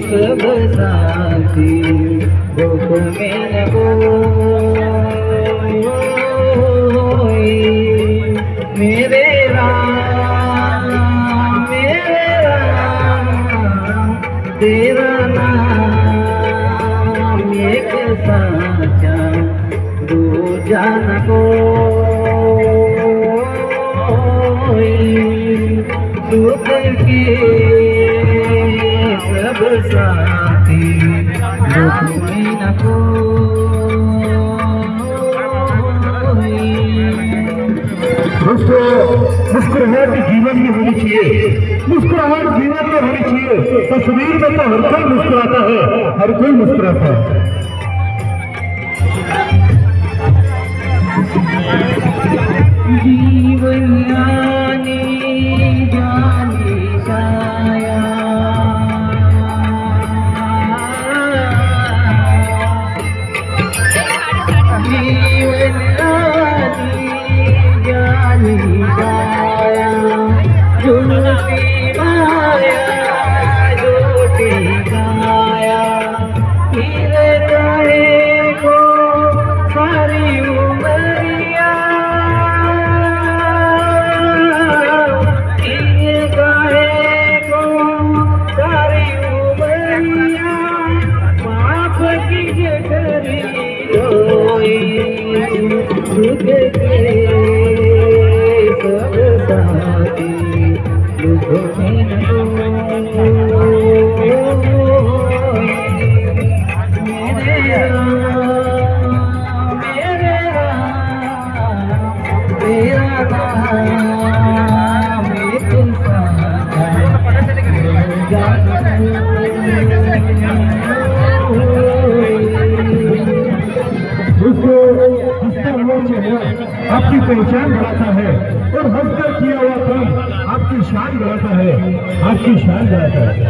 सब साथी दुख में न कोई मेरे राम तेरा नाम एक साचा दूजा न कोई दुख के सब साथी दुख में न कोई। दोस्तों, मुस्कुराहट जीवन में होनी चाहिए, मुस्कुराहट जीवन में होनी चाहिए। तस्वीर में तो हर कोई मुस्कुराता है, हर कोई मुस्कुराता है। जीवन आने जाने जाया जीवन आने जाने जाया झूठी माया झूठी गाया फिर गए को सारी उमरिया फिर गए को सारी उमरिया पाप की जठरी रोई दुख के सब साथी दुख में न कोई मेरे राम तेरा नाम एक साचा आपकी पहचान बढ़ाता है और हंसकर किया हुआ काम आपकी शान बढ़ाता है, आपकी शान बढ़ाता है।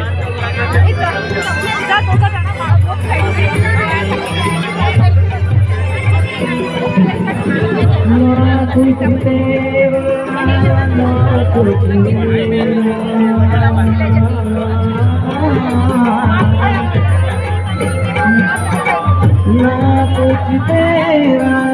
ना कुछ तेरा